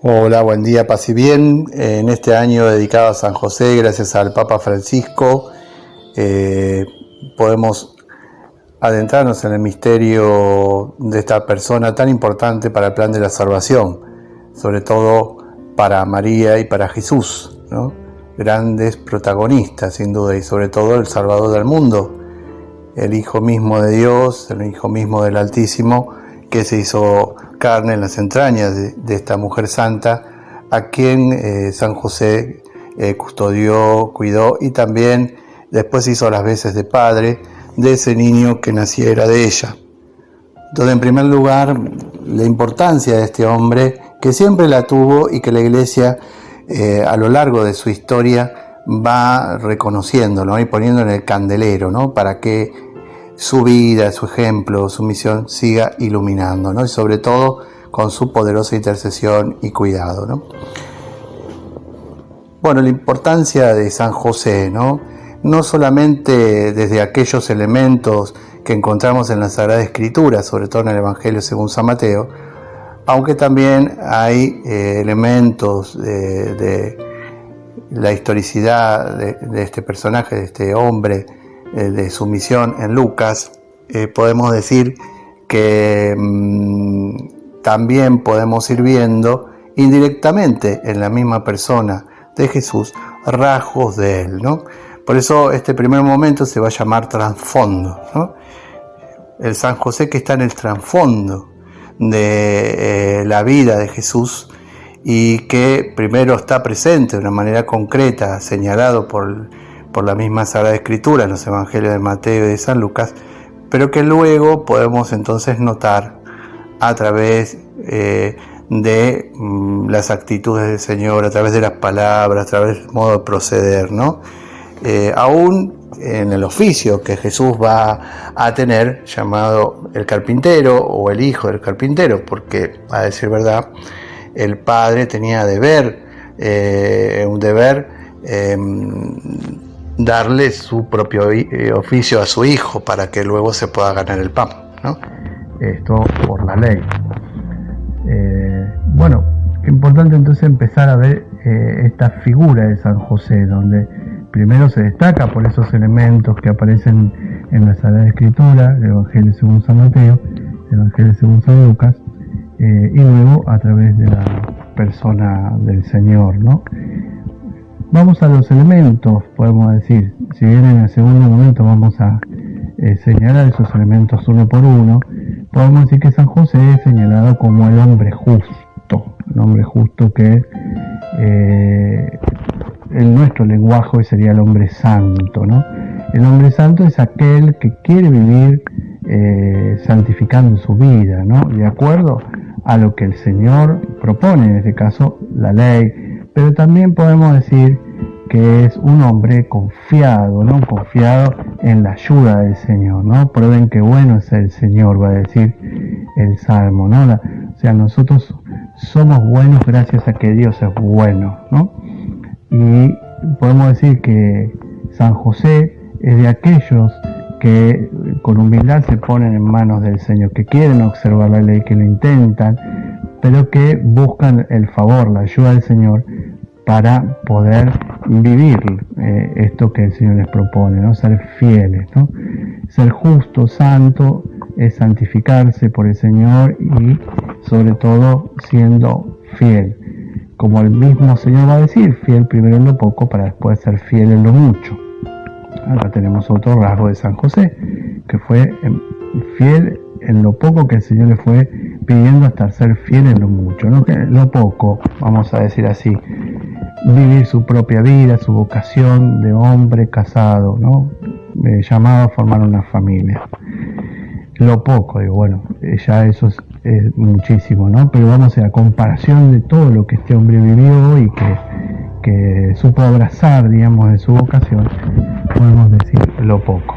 Hola, buen día, paz y bien. En este año dedicado a San José, gracias al Papa Francisco, podemos adentrarnos en el misterio de esta persona tan importante para el plan de la salvación, sobre todo para María y para Jesús, ¿no? Grandes protagonistas, sin duda, y sobre todo el Salvador del mundo, el Hijo mismo de Dios, el Hijo mismo del Altísimo, que se hizo carne en las entrañas de esta mujer santa, a quien San José custodió, cuidó y también después hizo las veces de padre de ese niño que naciera de ella. Entonces, en primer lugar, la importancia de este hombre, que siempre la tuvo y que la Iglesia a lo largo de su historia va reconociendo, ¿no? Y poniendo en el candelero, ¿no? Para que su vida, su ejemplo, su misión siga iluminando, ¿no? Y sobre todo con su poderosa intercesión y cuidado, ¿no? Bueno, la importancia de San José, ¿no? No solamente desde aquellos elementos que encontramos en la Sagrada Escritura, sobre todo en el Evangelio según San Mateo, aunque también hay elementos de la historicidad de este personaje, de este hombre, de su misión en Lucas, podemos decir que también podemos ir viendo indirectamente en la misma persona de Jesús rasgos de él, ¿no? Por eso este primer momento se va a llamar trasfondo, ¿no? El San José que está en el trasfondo de la vida de Jesús y que primero está presente de una manera concreta, señalado por la misma Sagrada Escritura en los Evangelios de Mateo y de San Lucas, pero que luego podemos entonces notar a través de las actitudes del Señor, a través de las palabras, a través del modo de proceder, ¿no? Aún en el oficio que Jesús va a tener, llamado el carpintero o el hijo del carpintero, porque, a decir verdad, el padre tenía un deber darle su propio oficio a su hijo para que luego se pueda ganar el pan, ¿no? Esto por la ley. Bueno, qué importante entonces empezar a ver esta figura de San José, donde primero se destaca por esos elementos que aparecen en la Sagrada Escritura, el Evangelio según San Mateo, el Evangelio según San Lucas, y luego a través de la persona del Señor, ¿no? Vamos a los elementos, podemos decir. Si bien en el segundo momento vamos a señalar esos elementos uno por uno, podemos decir que San José es señalado como el hombre justo que en nuestro lenguaje sería el hombre santo, ¿no? El hombre santo es aquel que quiere vivir santificando su vida, ¿no? De acuerdo a lo que el Señor propone, en este caso la ley, pero también podemos decir que es un hombre confiado, ¿no? Confiado en la ayuda del Señor, ¿no? Prueben que bueno es el Señor, va a decir el Salmo, ¿no? O sea, nosotros somos buenos gracias a que Dios es bueno, ¿no? Y podemos decir que San José es de aquellos que con humildad se ponen en manos del Señor, que quieren observar la ley, que lo intentan, pero que buscan el favor, la ayuda del Señor para poder vivir esto que el Señor les propone, ¿no? Ser fieles, ¿no? Ser justo, santo, es santificarse por el Señor y sobre todo siendo fiel. Como el mismo Señor va a decir, fiel primero en lo poco para después ser fiel en lo mucho. Acá tenemos otro rasgo de San José, que fue fiel en lo poco que el Señor le fue pidiendo hasta ser fiel en lo mucho, ¿no? Que lo poco, vamos a decir así, vivir su propia vida, su vocación de hombre casado, ¿no? Llamado a formar una familia. Lo poco, digo, bueno, ya eso es muchísimo, ¿no? Pero vamos a la comparación de todo lo que este hombre vivió y que supo abrazar, digamos, de su vocación, podemos decir lo poco.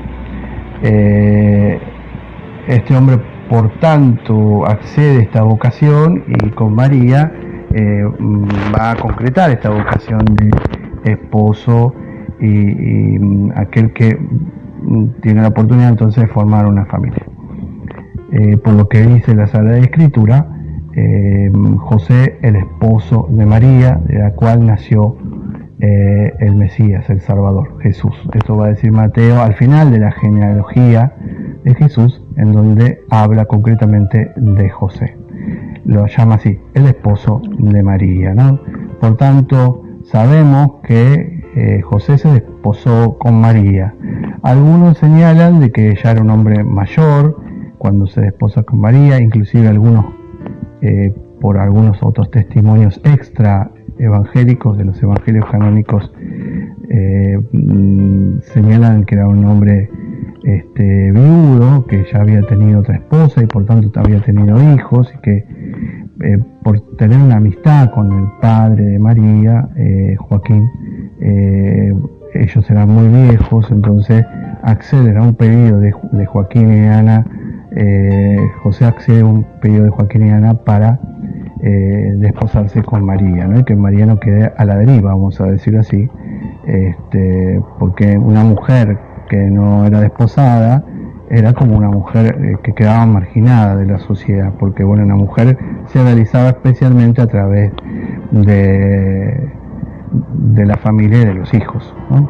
Este hombre, por tanto, accede a esta vocación y con María va a concretar esta vocación de esposo y aquel que tiene la oportunidad entonces de formar una familia. Por lo que dice la Sagrada Escritura, José, el esposo de María, de la cual nació el Mesías, el Salvador, Jesús. Esto va a decir Mateo al final de la genealogía de Jesús, en donde habla concretamente de José. Lo llama así, el esposo de María, ¿no? Por tanto, sabemos que José se desposó con María. Algunos señalan de que ya era un hombre mayor cuando se desposa con María, inclusive algunos por algunos otros testimonios extra evangélicos de los evangelios canónicos señalan que era un hombre viudo, que ya había tenido otra esposa y por tanto había tenido hijos, y que por tener una amistad con el padre de María, Joaquín, ellos eran muy viejos, entonces acceden a un pedido de Joaquín y Ana. José accede a un pedido de Joaquín y Ana para desposarse con María, ¿no? Y que María no quede a la deriva, vamos a decir así, porque una mujer que no era desposada era como una mujer que quedaba marginada de la sociedad, porque bueno, una mujer se realizaba especialmente a través de la familia y de los hijos, ¿no?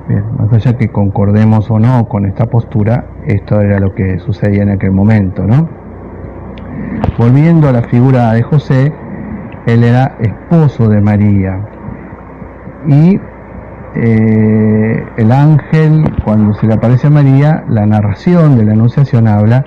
Bien, más allá que concordemos o no con esta postura, esto era lo que sucedía en aquel momento, ¿no? Volviendo a la figura de José, él era esposo de María, y el ángel, cuando se le aparece a María, la narración de la anunciación habla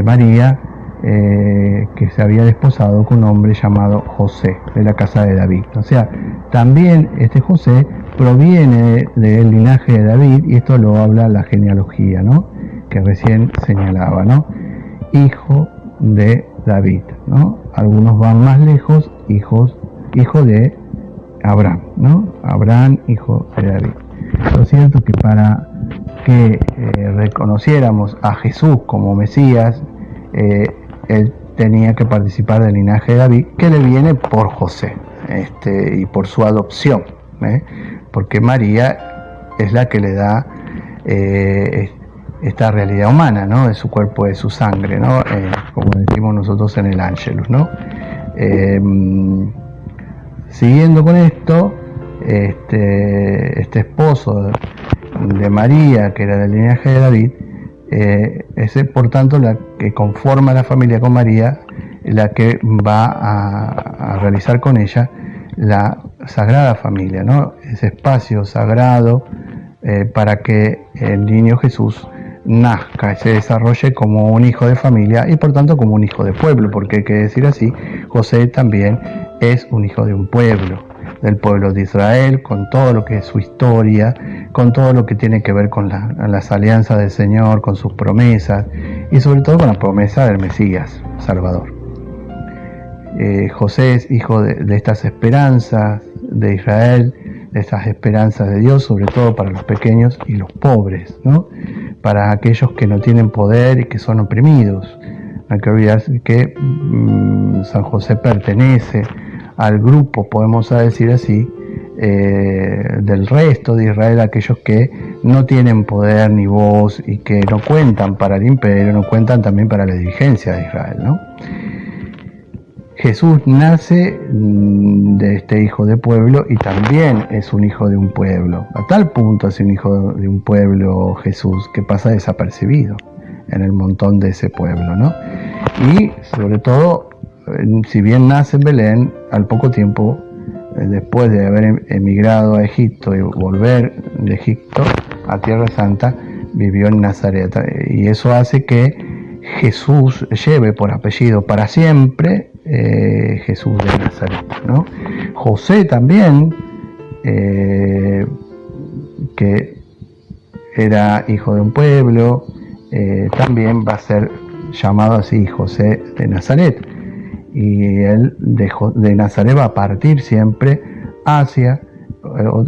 María que se había desposado con un hombre llamado José, de la casa de David. O sea, también este José proviene del linaje de David, y esto lo habla la genealogía, ¿no?, que recién señalaba, ¿no? Hijo de David, ¿no? Algunos van más lejos, hijo de Abraham, ¿no? Abraham, hijo de David. Lo cierto es que para que reconociéramos a Jesús como Mesías, él tenía que participar del linaje de David, que le viene por José, y por su adopción, porque María es la que le da esta realidad humana, ¿no?, de su cuerpo, de su sangre, ¿no?, como decimos nosotros en el Ángelus, ¿no? Siguiendo con esto, este esposo de María, que era del linaje de David, es por tanto la que conforma la familia con María, la que va a realizar con ella la Sagrada Familia, ¿no?, ese espacio sagrado para que el niño Jesús nazca y se desarrolle como un hijo de familia y por tanto como un hijo de pueblo, porque hay que decir así, José también es un hijo de un pueblo, del pueblo de Israel, con todo lo que es su historia, con todo lo que tiene que ver con las alianzas del Señor, con sus promesas y sobre todo con la promesa del Mesías Salvador. José es hijo de estas esperanzas de Israel, de estas esperanzas de Dios, sobre todo para los pequeños y los pobres, ¿no?, para aquellos que no tienen poder y que son oprimidos. No hay que olvidarse que San José pertenece al grupo, podemos decir así, del resto de Israel, aquellos que no tienen poder ni voz y que no cuentan para el imperio, no cuentan también para la dirigencia de Israel, ¿no? Jesús nace de este hijo de pueblo y también es un hijo de un pueblo. A tal punto es un hijo de un pueblo Jesús que pasa desapercibido en el montón de ese pueblo, ¿no? Y sobre todo, si bien nace en Belén, al poco tiempo, después de haber emigrado a Egipto y volver de Egipto a Tierra Santa, vivió en Nazaret. Y eso hace que Jesús lleve por apellido para siempre Jesús de Nazaret, ¿no? José también, que era hijo de un pueblo, también va a ser llamado así, José de Nazaret, y él de Nazaret va a partir siempre hacia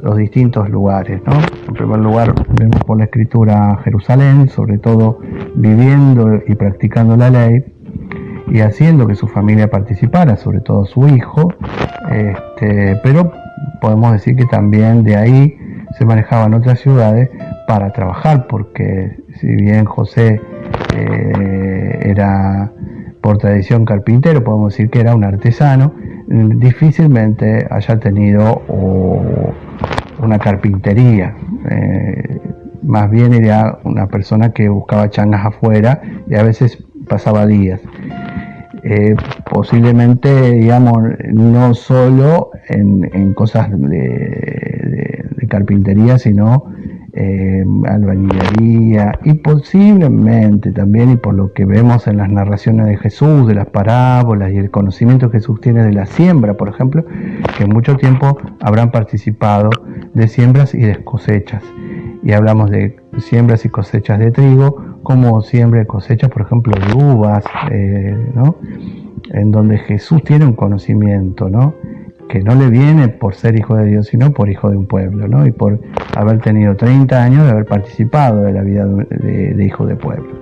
los distintos lugares, ¿no? En primer lugar, vemos por la Escritura Jerusalén, sobre todo viviendo y practicando la ley y haciendo que su familia participara, sobre todo su hijo, pero podemos decir que también de ahí se manejaban otras ciudades para trabajar, porque si bien José era por tradición carpintero, podemos decir que era un artesano, difícilmente haya tenido una carpintería. Más bien era una persona que buscaba changas afuera y a veces pasaba días. Posiblemente, digamos, no solo en cosas de carpintería, sino albañilería, y posiblemente también, y por lo que vemos en las narraciones de Jesús, de las parábolas y el conocimiento que Jesús tiene de la siembra, por ejemplo, que en mucho tiempo habrán participado de siembras y de cosechas. Y hablamos de siembras y cosechas de trigo, como siembra y cosechas, por ejemplo, de uvas, ¿no? En donde Jesús tiene un conocimiento, ¿no? Que no le viene por ser hijo de Dios, sino por hijo de un pueblo, ¿no? Y por haber tenido 30 años de haber participado de la vida de hijo de pueblo.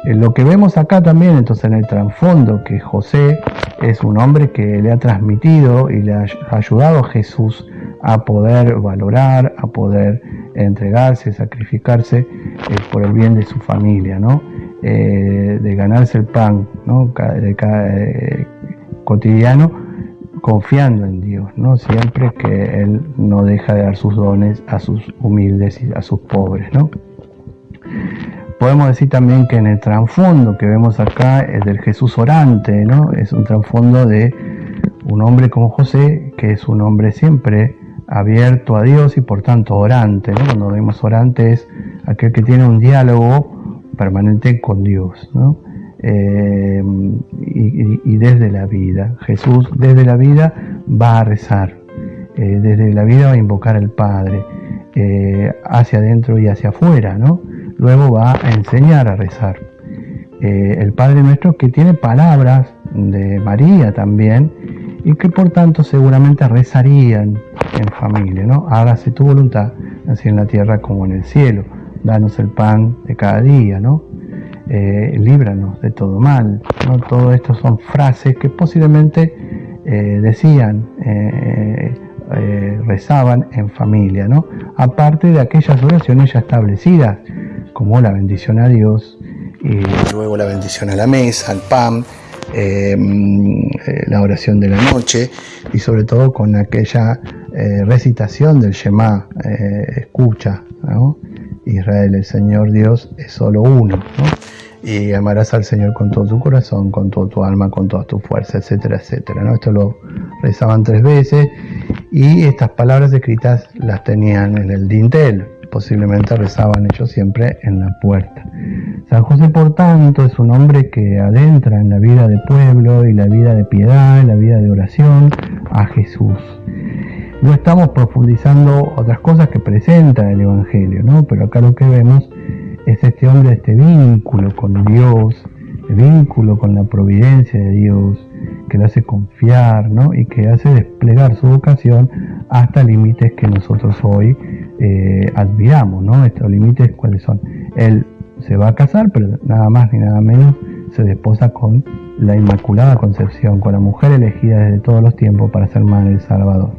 Lo que vemos acá también, entonces, en el trasfondo, que José es un hombre que le ha transmitido y le ha ayudado a Jesús a poder valorar, a poder entregarse, sacrificarse por el bien de su familia, ¿no? De ganarse el pan, ¿no? Cotidiano, confiando en Dios, ¿no? Siempre que Él no deja de dar sus dones a sus humildes y a sus pobres, ¿no? Podemos decir también que en el trasfondo que vemos acá es del Jesús orante, ¿no? Es un trasfondo de un hombre como José, que es un hombre siempre abierto a Dios y por tanto orante, ¿no? Cuando vemos orante es aquel que tiene un diálogo permanente con Dios, ¿no? Y desde la vida, Jesús desde la vida va a rezar, desde la vida va a invocar al Padre, hacia adentro y hacia afuera, ¿no? Luego va a enseñar a rezar. El Padre Nuestro, que tiene palabras de María también, y que por tanto seguramente rezarían en familia, ¿no? Hágase tu voluntad, así en la tierra como en el cielo. Danos el pan de cada día, ¿no? Líbranos de todo mal, ¿no? Todo esto son frases que posiblemente decían, rezaban en familia, ¿no? Aparte de aquellas oraciones ya establecidas, como la bendición a Dios, y luego la bendición a la mesa, al pan, la oración de la noche, y sobre todo con aquella recitación del Shema, escucha, ¿no? Israel, el Señor Dios es solo uno, ¿no? Y amarás al Señor con todo tu corazón, con toda tu alma, con toda tu fuerza, etcétera, etcétera, ¿no? Esto lo rezaban 3 veces, y estas palabras escritas las tenían en el dintel, posiblemente rezaban ellos siempre en la puerta. San José, por tanto, es un hombre que adentra en la vida de pueblo y la vida de piedad, la vida de oración a Jesús. No estamos profundizando otras cosas que presenta el Evangelio, ¿no? Pero acá lo que vemos es este hombre, este vínculo con Dios, el vínculo con la providencia de Dios, que le hace confiar, ¿no? Y que hace desplegar su vocación hasta límites que nosotros hoy admiramos, ¿no? Estos límites, ¿cuáles son? Él se va a casar, pero nada más ni nada menos se desposa con la Inmaculada Concepción, con la mujer elegida desde todos los tiempos para ser madre del Salvador.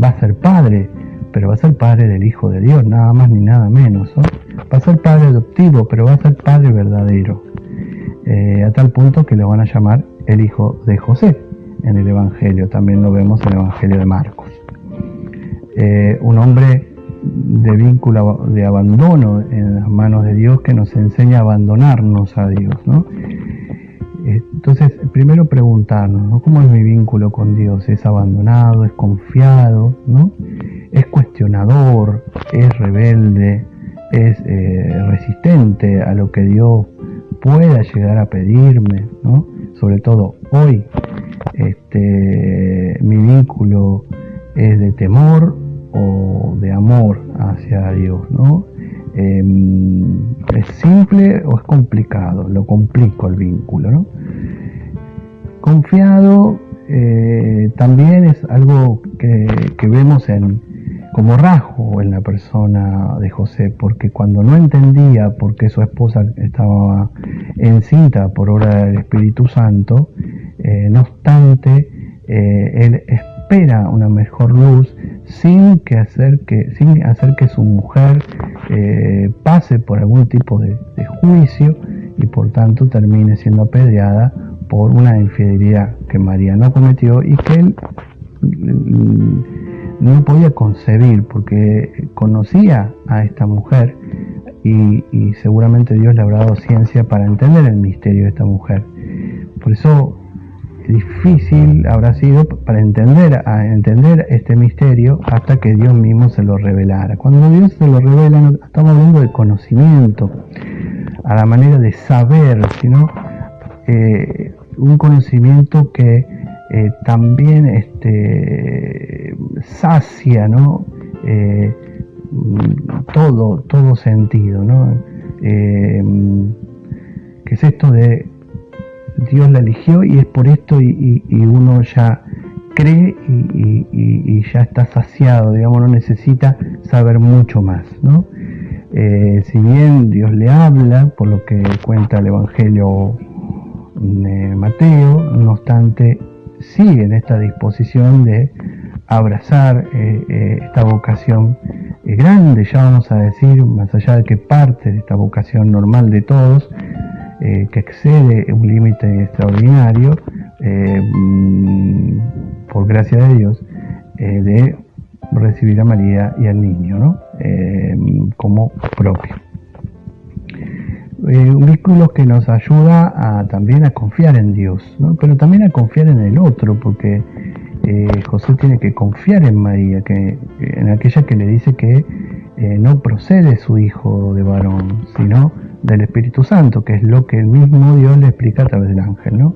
Va a ser padre, pero va a ser padre del Hijo de Dios, nada más ni nada menos, ¿no? Va a ser padre adoptivo, pero va a ser padre verdadero, a tal punto que lo van a llamar el Hijo de José en el Evangelio, también lo vemos en el Evangelio de Marcos. Un hombre de vínculo, de abandono en las manos de Dios, que nos enseña a abandonarnos a Dios, ¿no? Entonces, primero preguntarnos, ¿no? ¿Cómo es mi vínculo con Dios? ¿Es abandonado? ¿Es confiado? ¿No? ¿Es cuestionador? ¿Es rebelde? ¿Es resistente a lo que Dios pueda llegar a pedirme, ¿no? Sobre todo hoy, mi vínculo es de temor o de amor hacia Dios, ¿no? ¿Es simple o es complicado? Lo complico el vínculo, ¿no? Confiado también es algo que vemos como rasgo en la persona de José, porque cuando no entendía por qué su esposa estaba encinta por obra del Espíritu Santo, no obstante, él espera una mejor luz sin hacer que su mujer pase por algún tipo de juicio, y por tanto termine siendo apedreada por una infidelidad que María no cometió y que él no podía concebir porque conocía a esta mujer y seguramente Dios le habrá dado ciencia para entender el misterio de esta mujer. Por eso difícil habrá sido para entender este misterio hasta que Dios mismo se lo revelara. Cuando Dios se lo revela, no estamos hablando de conocimiento, a la manera de saber, sino un conocimiento que también sacia, ¿no? Todo sentido, ¿no? Que es esto de Dios la eligió y es por esto y uno ya cree y ya está saciado, digamos, no necesita saber mucho más, ¿no? Si bien Dios le habla, por lo que cuenta el Evangelio de Mateo, no obstante sigue en esta disposición de abrazar esta vocación grande, ya vamos a decir, más allá de que parte de esta vocación normal de todos, que excede un límite extraordinario, por gracia de Dios, de recibir a María y al niño, ¿no? Como propio. Un vínculo que nos ayuda también a confiar en Dios, ¿no? Pero también a confiar en el otro, porque José tiene que confiar en María, en aquella que le dice que no procede su hijo de varón, sino del Espíritu Santo, que es lo que el mismo Dios le explica a través del ángel, ¿no?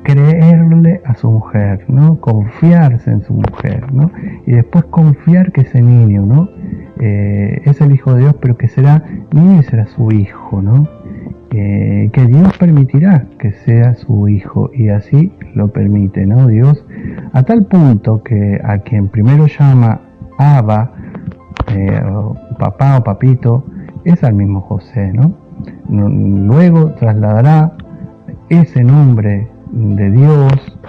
Creerle a su mujer, ¿no? Confiarse en su mujer, ¿no? Y después confiar que ese niño, ¿no? Es el Hijo de Dios, pero que será niño y será su hijo, ¿no? Que Dios permitirá que sea su hijo y así lo permite, ¿no? Dios, a tal punto que a quien primero llama Abba, papá o papito, es al mismo José, ¿no? Luego trasladará ese nombre de Dios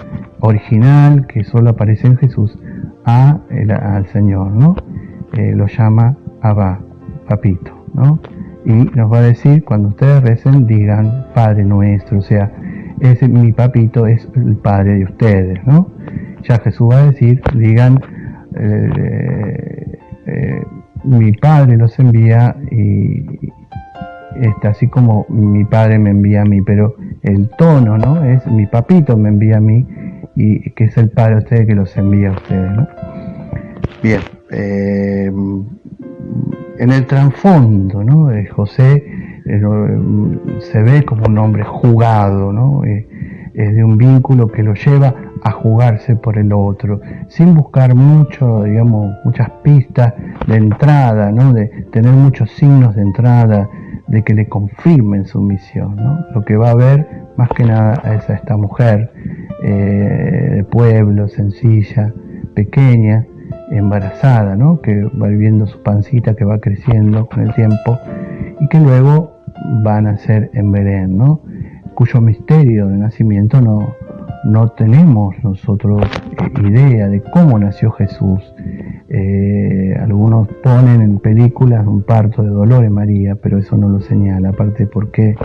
original que solo aparece en Jesús al Señor, ¿no? Lo llama Abba, papito, ¿no? Y nos va a decir, cuando ustedes recen, digan Padre nuestro, o sea, mi papito es el Padre de ustedes, ¿no? Ya Jesús va a decir, digan mi Padre los envía y así como mi Padre me envía a mí, pero el tono, ¿no? Es mi papito me envía a mí y que es el Padre de ustedes que los envía a ustedes, ¿no? Bien, en el trasfondo, ¿no? De José se ve como un hombre jugado, ¿no? Es de un vínculo que lo lleva a jugarse por el otro, sin buscar mucho, digamos, muchas pistas de entrada, ¿no? De tener muchos signos de entrada, de que le confirmen su misión, ¿no? Lo que va a ver más que nada es a esta mujer de pueblo, sencilla, pequeña, embarazada, ¿no? Que va viviendo su pancita que va creciendo con el tiempo y que luego va a nacer en Belén, ¿no? Cuyo misterio de nacimiento no tenemos nosotros idea de cómo nació Jesús. Algunos ponen en películas un parto de dolor en María, pero eso no lo señala, aparte porque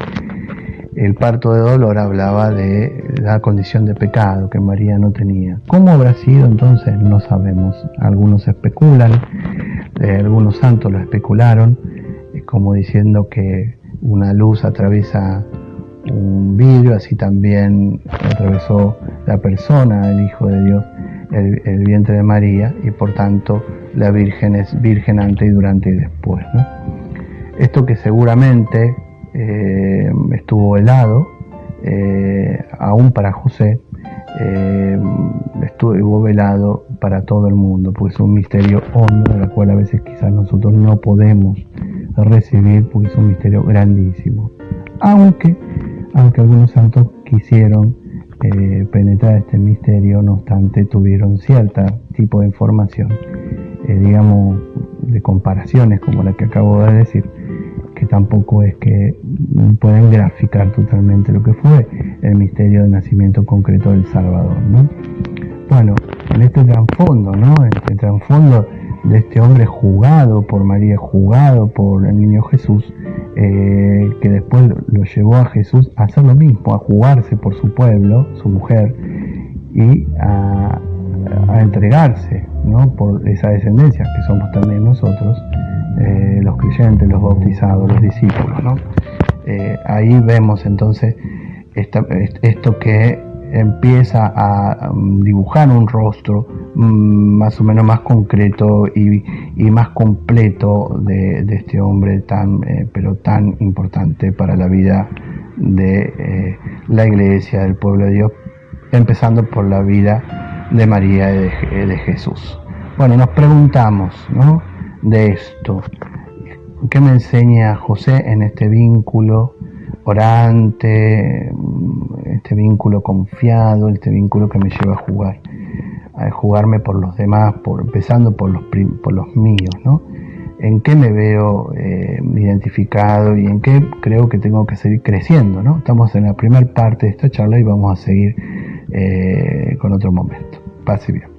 el parto de dolor hablaba de la condición de pecado que María no tenía. ¿Cómo habrá sido entonces? No sabemos. Algunos especulan, algunos santos lo especularon, como diciendo que una luz atraviesa un vidrio, así también atravesó la persona, el Hijo de Dios, el vientre de María, y por tanto la Virgen es virgen antes y durante y después, ¿no? Esto que seguramente estuvo velado, aún para José, estuvo velado para todo el mundo, porque es un misterio hondo, de la cual a veces quizás nosotros no podemos recibir, porque es un misterio grandísimo. Aunque algunos santos quisieron penetrar este misterio, no obstante tuvieron cierto tipo de información, digamos, de comparaciones como la que acabo de decir, que tampoco es que pueden graficar totalmente lo que fue el misterio del nacimiento concreto del Salvador, ¿no? Bueno, en este trasfondo, ¿no? En este trasfondo de este hombre juzgado por María, juzgado por el niño Jesús, que después lo llevó a Jesús a hacer lo mismo, a jugarse por su pueblo, su mujer, y a entregarse, ¿no?, por esa descendencia que somos también nosotros, los creyentes, los bautizados, los discípulos, ¿no? Ahí vemos entonces esto que empieza a dibujar un rostro más o menos más concreto y más completo de este hombre pero tan importante para la vida de la Iglesia, del pueblo de Dios, empezando por la vida de María y de Jesús. Bueno, nos preguntamos, ¿no?, de esto. ¿Qué me enseña José en este vínculo orante, este vínculo confiado, este vínculo que me lleva a jugarme por los demás, empezando por los míos, ¿no? ¿En qué me veo identificado y en qué creo que tengo que seguir creciendo, ¿no? Estamos en la primera parte de esta charla y vamos a seguir con otro momento. Pase bien.